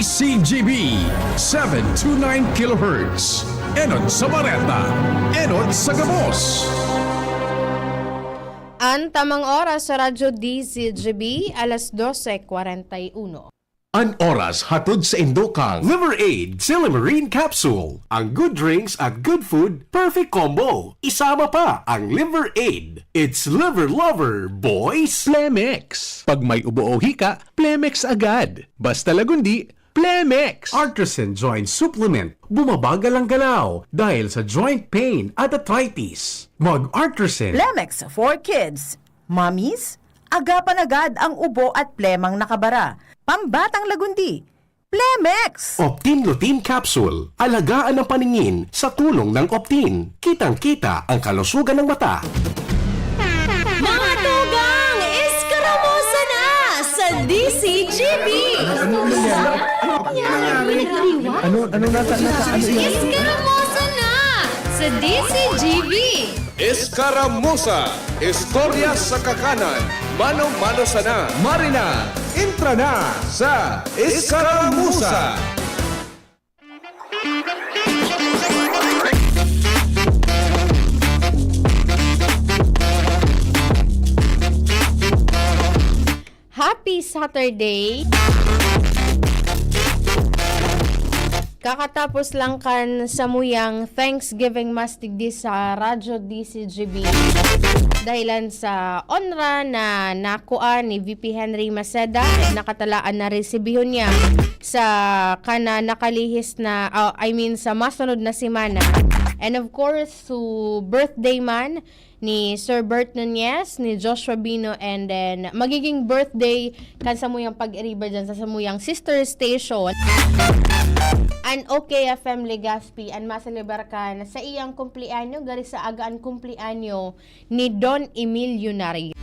DCGB 729 kHz. Enod sa Bareta, Enod sa Gabos. Ang tamang oras sa Radyo DCGB, alas 12:41. An oras hatod sa Indokang Liver Aid Silimarine Capsule. Ang good drinks at good food, perfect combo. Isama pa ang Liver Aid. It's liver lover, boys! Plemex. Pag may ubo o hika, Plemex agad. Basta lagundi, Plemex. Artisan Joint Supplement. Bumabagal ang galaw dahil sa joint pain at arthritis. Mag-Artisan. Plemex for kids. Mommies, agapan agad ang ubo at plemang nakabara. Pambatang lagundi. Plemex! Optin Lutein Capsule. Alagaan ang paningin sa tulong ng Optin. Kitang-kita ang kalusugan ng mata. Mga tugang, iskaramusa na sa DCGB! Iskaramusa na sa DCGB! Escaramuza, istorya sa kakanan, mano-mano sana, Marina, intra na sa Escaramuza. Happy Saturday! Kakatapos lang kan sa muyang Thanksgiving Mastigdi sa Radyo DCGB dahilan sa onra na nakuha ni VP Henry Maceda at nakatalaan na resibihon niya sa kana nakalihis na sa masunod na semana. And of course, to birthday man ni Sir Bert Nunez, ni Joshua Bino, and then magiging birthday kan sa muyang pag-iriba dyan sa samuyang sister station an OKFM Legazpi an masalibar kan sa iyang kumplianyo gari sa agaan kumplianyo ni Don Emilio Nari.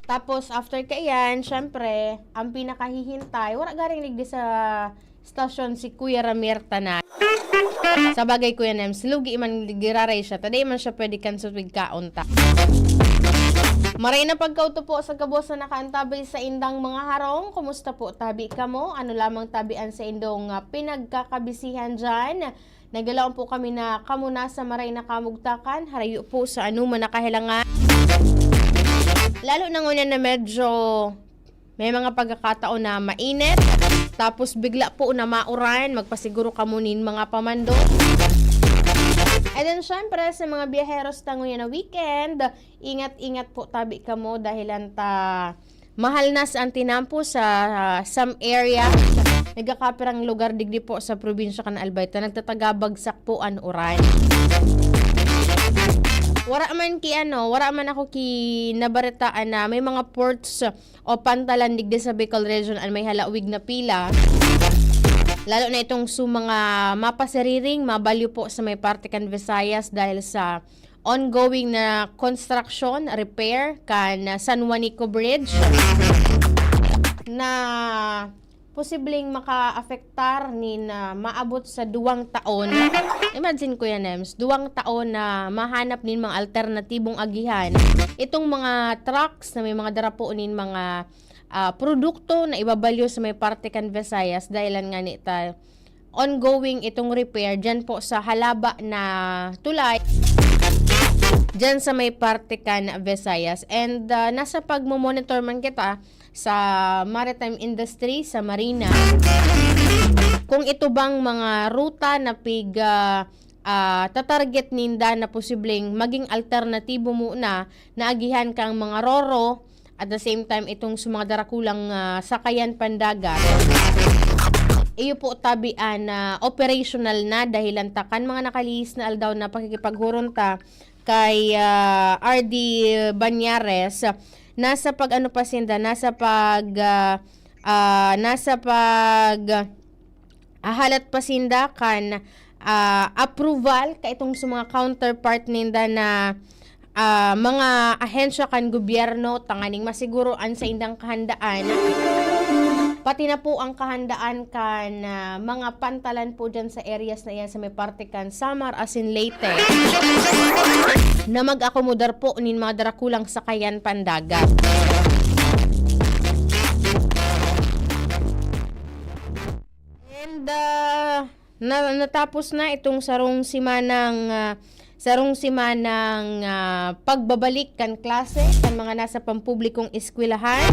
Tapos after kayan, syempre ang pinakahihintay wala garing ligdi sa stasyon si Kuya Ramir Tanan. Sa bagay Kuya Nems, lugi man giraray siya. Taday man siya pwede kan sutwig kaunta. Maray na pagkauto po sa Gabos na nakaantabay sa indang mga harong. Kumusta po tabi ka mo? Ano lamang tabian sa indong pinagkakabisihan dyan? Nagalaon po kami na kamuna sa maray na kamugtakan. Harayo po sa anuman nakahilangan. Lalo na ngunyan na medyo may mga pagkakataon na mainit. Tapos bigla po na mauran. Magpasiguro ka munin mga pamando. And then syempre sa mga biyaheros tango yan na weekend, ingat-ingat po tabi ka mo dahilan ta mahal na sa antinampo sa some area. Nagkakapirang lugar digdi po sa probinsya kan Albayta. Nagtatagabagsak po an uran. Wara man ako ki nabaritaan na may mga ports o pantalan digdi sa Bicol region an may halawig na pila. Lalo na itong mga mapasariring, mabalyo po sa may parte kan Visayas dahil sa ongoing na construction, repair kan San Juanico Bridge na posibleng maka-afektar ni na maabot sa 2 taon. Imagine ko yan, Nems, 2 taon na mahanap nin mga alternatibong agihan. Itong mga trucks na may mga darapo nin mga produkto na ibabalyo sa may parte kan Visayas dahilan nga nita ongoing itong repair dyan po sa halaba na tulay dyan sa may parte kan Visayas. And nasa pagmomonitor man kita sa maritime industry, sa marina, kung ito bang mga ruta na tatarget ninda na posibleng maging alternatibo muna na agihan kang mga roro. At the same time, itong mga darakulang sakayan pandagat, iyo po tabian na operational na dahilan takan mga nakalihis na aldaw na pakikipaghurunta kay RD Banyares. Nasa halat pasinda kan approval ka itong mga counterpart ninda na mga ahensya kan gobyerno tanganing masiguroan sa indang kahandaan Pati na po ang kahandaan kan mga pantalan po dyan sa areas na yan sa may parte kan Samar as in Leyte na mag-akomodar po nin mga darakulang sakayan pandagat. natapos na itong sarong simanang pagbabalik kan klase kan mga nasa pampublikong eskwelahan.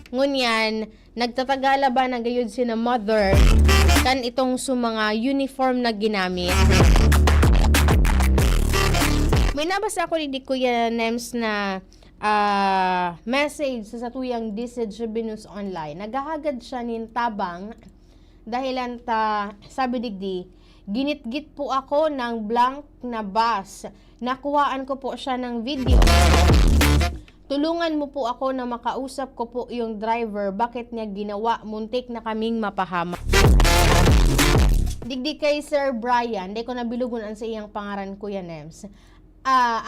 Ngunyan, nagtatagala ba na gayud sina mother kan itong mga uniform na ginamit. May nabasa ako ni Kuya Nems na message sa satuyang DCGB News Online. Nagahagad siya nin tabang dahilan ta, sabi digdi, ginitgit po ako ng blank na bus. Nakuhaan ko po siya ng video. Tulungan mo po ako na makausap ko po yung driver. Bakit niya ginawa? Muntik na kaming mapahama. Digdi kay Sir Brian, di ko nabilugon sa iyang pangaran, Kuya Nems.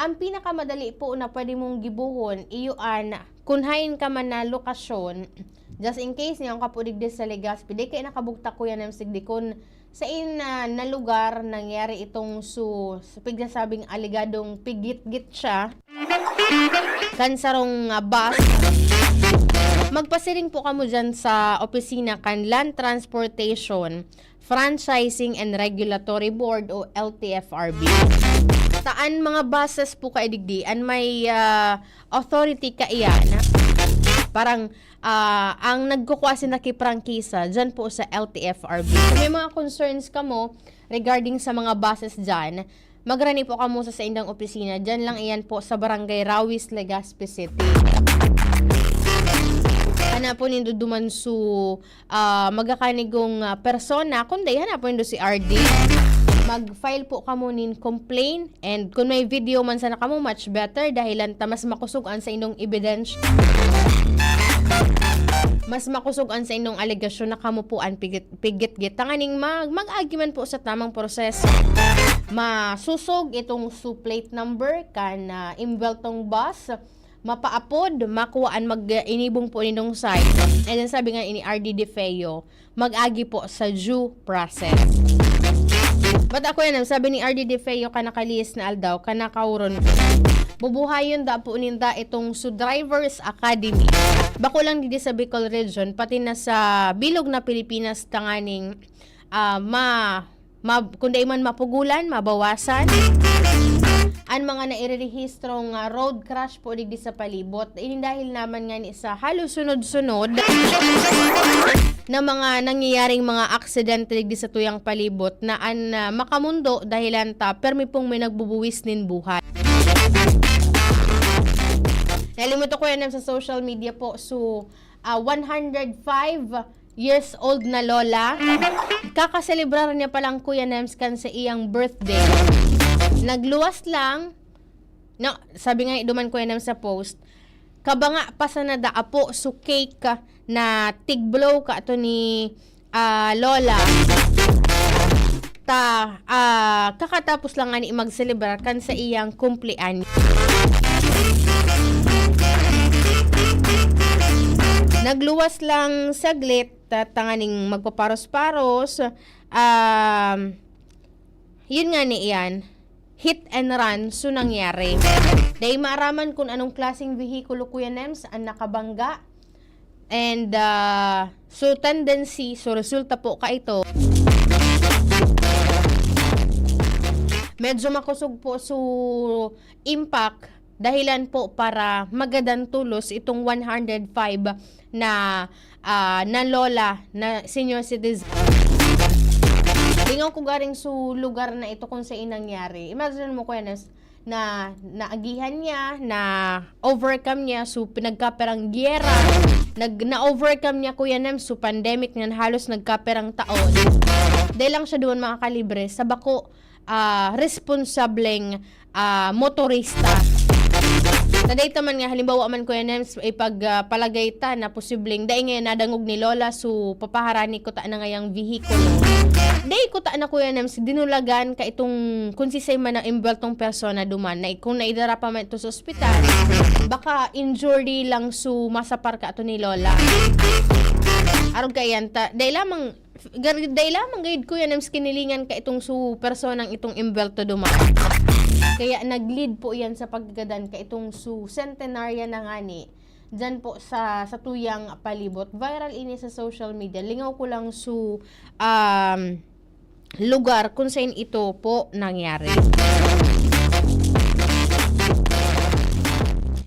Ang pinakamadali po na pwede mong gibuhon, iyuan, kunhain ka man na lokasyon, just in case niyang kapudigdi sa Legazpi, di kayo nakabugta, Kuya Nems, digdi kun sa na lugar nangyari itong pigsasabing aligadong pigit-git siya, kansarong bus. Magpasiring po kamo dyan sa opisina kan Land Transportation, Franchising and Regulatory Board o LTFRB. Taan mga buses po kaidigdi, an may authority ka iyan. Parang ang nagkukwasi na kiprangkisa dyan po sa LTFRB. Kung may mga concerns ka mo regarding sa mga buses dyan, magrani po kamo sa indang opisina. Dyan lang iyan po sa Barangay Rawis, Legazpi City. Hanapon nindo duman su magakanigong persona, kundi hanapon nindo si RD. Mag-file po kamo nin complaint, and kung may video man sana kamo, much better dahilan ta mas makusugan sa inyong evidence. Mas makusugan sa inyong alegasyon na kamo po an pigit-git. Tanganing mag-argument po sa tamang proseso. Masusog itong plate number kan imbeltong bus, mapaapod, makuhaan mag-inibong po ninong site. And then sabi nga ini RD De Feo, mag-agi po sa due process. But ako yan, sabi ni RD De Feo, kanakalis na aldaw, kanakauron. Bubuhayon da po ninda itong Drivers Academy. Bako lang dito sa Bicol Region, pati na sa bilog na Pilipinas, tanganing kung di man mapugulan, mabawasan. Ang mga nairerehistrong road crash po digdi sa palibot, dahil naman nga ni sa halos sunod-sunod na mga nangyayaring mga aksidente digdi sa tuyang palibot na makamundo dahilan ta permi pong may nagbubuwis nin buhay. Nalimutan ko yan sa social media po, 105 years old na lola, kakaselebrar niya palang Kuya Nems kan sa iyang birthday. Nagluwas lang, no, sabi nga duman Kuya Nems sa post, kabanga pa sa nadaapo cake na tigblow ka ito ni lola. Kakatapos lang nga ni magselebrar kan sa iyang kumplean. Nagluwas lang saglit, tanganing magpaparos-paros. Yun nga ni iyan, hit and run nangyari. Dahil maaraman kung anong klaseng vehikulo, Kuya Nems, ang nakabangga. And tendency, resulta po ka ito. Medyo makusog po impact, dahilan po para magadan tulos itong 105 na lola na senior citizen. Tingaw ko garing lugar na ito kung sa nangyari. Imagine mo, Kuya Nems, na naagihan niya, na overcome niya pinagkaperang gyera, na-overcome niya, Kuya Nems, pandemic na halos nagkaperang taon. Dahil lang siya doon makakalibre sa bako responsableng motorista. Sa data man nga, halimbawa man Kuya Nems, ay pagpalagay ta na posibleng dahil ngayon nadangog ni lola papaharani ko ta na ngayang vehikulo. Dahil ko ta na Kuya Nems, dinulagan ka itong kung sisay man na imbeltong persona duman na kung naidara pa man ito sa ospital, baka injury lang masapar ka ito ni lola. Arog kayan ta, dahil lamang gayud Kuya Nems, kinilingan ka itong personang itong imbelto duman. Kaya nag-lead po yan sa paggadan ka itong centenarya na nga ni dyan po sa tuyang palibot. Viral ini sa social media. Lingaw ko lang su lugar kung saan ito po nangyari.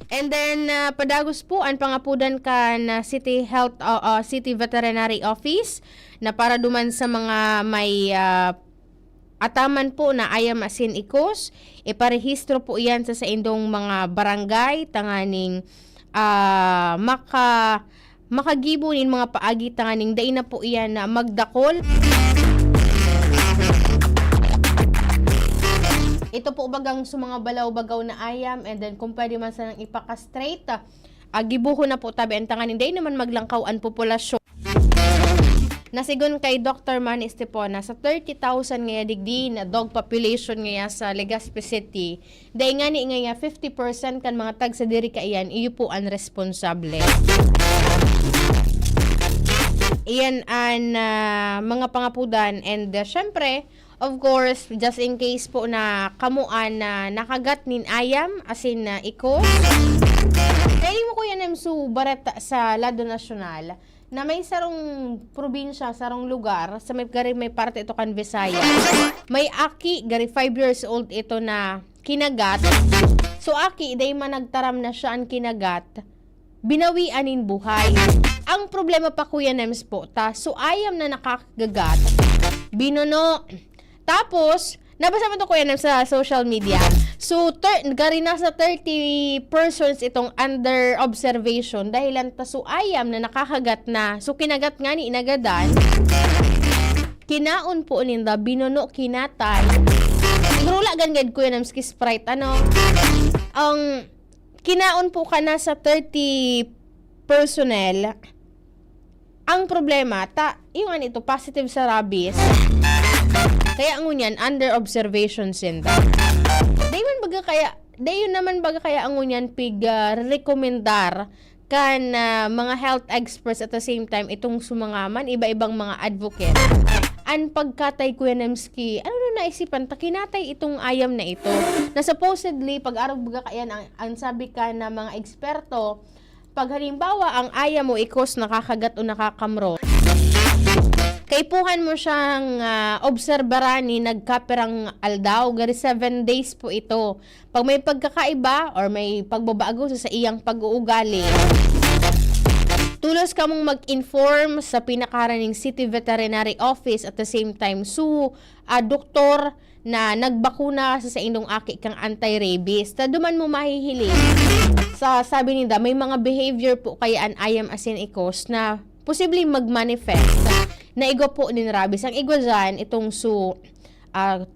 And then, padagos po, ang pangapudan ka na City Veterinary Office na para duman sa mga may ataman po na ayam asin ikos, iparehistro po yan sa indong mga barangay, tanganing makagibunin mga paagi, tanganing day na po yan na magdakol. Ito po bagang sa mga balaw-bagaw na ayam, and then kung pwede man sanang ipaka-straight, gibuho na po tabi ang tangan, hindi naman maglangkaw ang populasyon. Nasigon kay Dr. Manny Estepona, sa 30,000 ngaya digdi na dog population ngaya sa Legazpi City, dahil nga ni ngaya 50% kan mga tag sa diri kaiyan, iyo po ang responsable. Iyan ang mga pangapudan, and syempre, of course, just in case po na kamuan na nakagat nin ayam, asin na iko. Kaya mo ko yan su bareta sa lado nasyonal, na may sarong probinsya, sarong lugar, sa may parte ito kan Visaya. May aki, gari 5 years old ito na kinagat. So aki, day man nagtaram na siya ang kinagat, binawianin buhay. Ang problema pa Kuya Nems po, so ayam na nakakagat, binuno. Tapos, nabasa mo ito Kuya Nems sa social media. So, gari nasa 30 persons itong under observation dahil ang taso ayam na nakakagat na. So, kinagat nga ni inagadan. Kinaon po ninda, binuno, kinatay. Igrula gangad Kuya Nems ki Sprite. Ang kinaon po ka na sa 30 personnel. Ang problema, yung ito, positive sa rabies. Kaya ang unyan, under observation center. Dayon naman baga kaya ang unyan rekomendar kan mga health experts at the same time itong sumangaman, iba-ibang mga advocate. Ang pagkatay Kuya Nemski, ano na naisipan, takinatay itong ayam na ito. Na supposedly, pag-arog baga kaya ang sabi ka na mga eksperto, pag halimbawa ang ayam mo ikos nakakagat o nakakamro, kaipuhan mo siyang obserbarani, nagkaperang aldaw, gari 7 days po ito. Pag may pagkakaiba or may pagbabago sa iyang pag-uugali, tulos ka mong mag-inform sa pinakaraning City Veterinary Office at the same time doktor na nagbakuna sa indong aki kang anti-rabies. Taduman mo mahihiling sa sabi nila, may mga behavior po kaya an ayam asin ikos na posibleng mag-manifest na igo po din rabies. Ang igo dyan, itong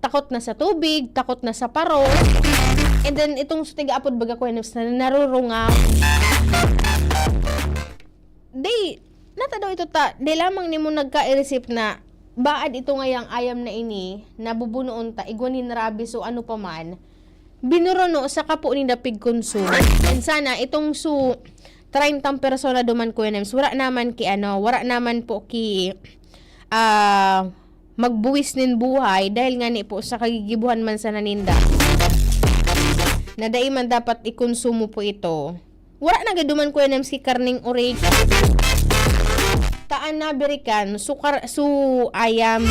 takot na sa tubig, takot na sa paro, and then itong tiga-apod baga ko na narurungaw. Nata daw ito di lamang ni mo nagka-receive na baad ito ngayang ayam na ini, nabubunoon ta, igwanin rabies o ano pa man, binurono sa kapo ni dapig konsumo. And sana, itong 30 persona duman Kuya Nems, wala naman po ki magbuwis nin buhay dahil nga ni po sa kagigibuhan man sa naninda. Na dai man dapat ikonsumo po ito. Wala na gaduman Kuya Nems ki karning orig. Taan na berikan, ayam.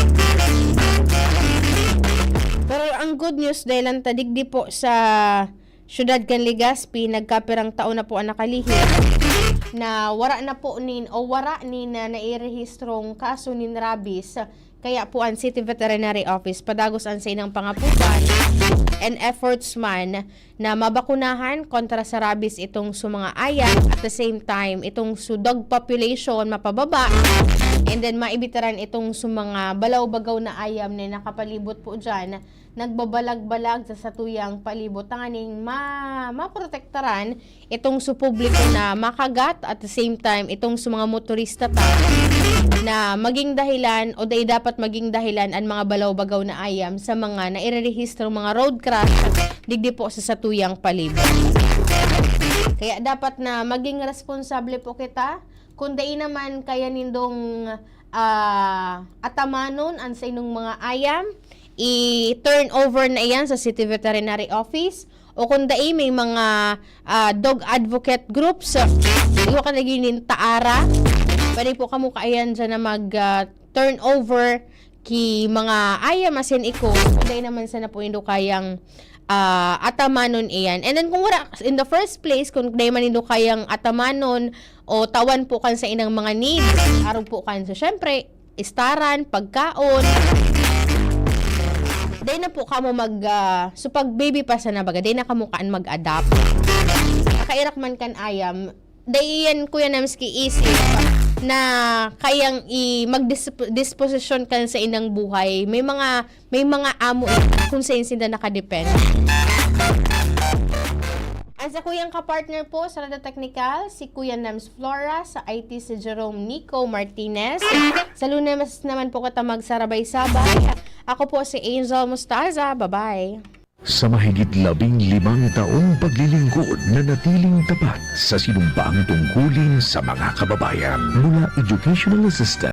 Pero ang good news dahil ang tadigdi po sa syudad kan Legazpi, nagkapirang taon na po ang nakalihim na wara na nairehistrong kaso nin rabies. Kaya po ang City Veterinary Office padagos ang sa inang pangaputan and efforts man na mabakunahan kontra sa rabies itong mga ayam, at the same time itong dog population mapababa, and then maibitaran itong mga balaw-bagaw na ayam na nakapalibot po dyan, nagbabalag-balag sa tuyang palibot, tanganing maprotektaran itong publiko na makagat, at the same time itong mga motorista na maging dahilan o dapat maging dahilan ang mga balaw-bagaw na ayam sa mga nairerehistro mga road crash digdi po sa tuyang palibot. Kaya dapat na maging responsable po kita, kung dai naman kaya nindong atamanon ang sa inong mga ayam, i-turn over na iyan sa City Veterinary Office, o kung dai may mga dog advocate groups Iwa ka naging taara. Pwede po kamo kaayan dyan na mag-turnover ki mga masin iko. Hindi naman sana po indo kayang atamanon iyan. And then kung wala, in the first place, kung di man indo kayang atamanon o tawan po kan sa inang mga needs, araw po kan sa syempre, istaran, pagkaon. Day na po kamo so pag baby pa sa nabaga, day na kamo kaan mag-adapt. Nakairak man kan ayam, day yan kuya namski isip na kayang mag-disposition kan sa inang buhay. May mga amo kung sa insinda nakadepend. Ang sa kuyang kapartner po sa Rada Technical, si Kuya Nams Flora, sa IT si Jerome Nico Martinez. Sa Lunes naman po kita magsarabay-sabay. Ako po si Angel Mustaza. Bye-bye. Sa mahigit 15 taong paglilingkod na natiling tapat sa sinumpaang tungkulin sa mga kababayan mula educational assistant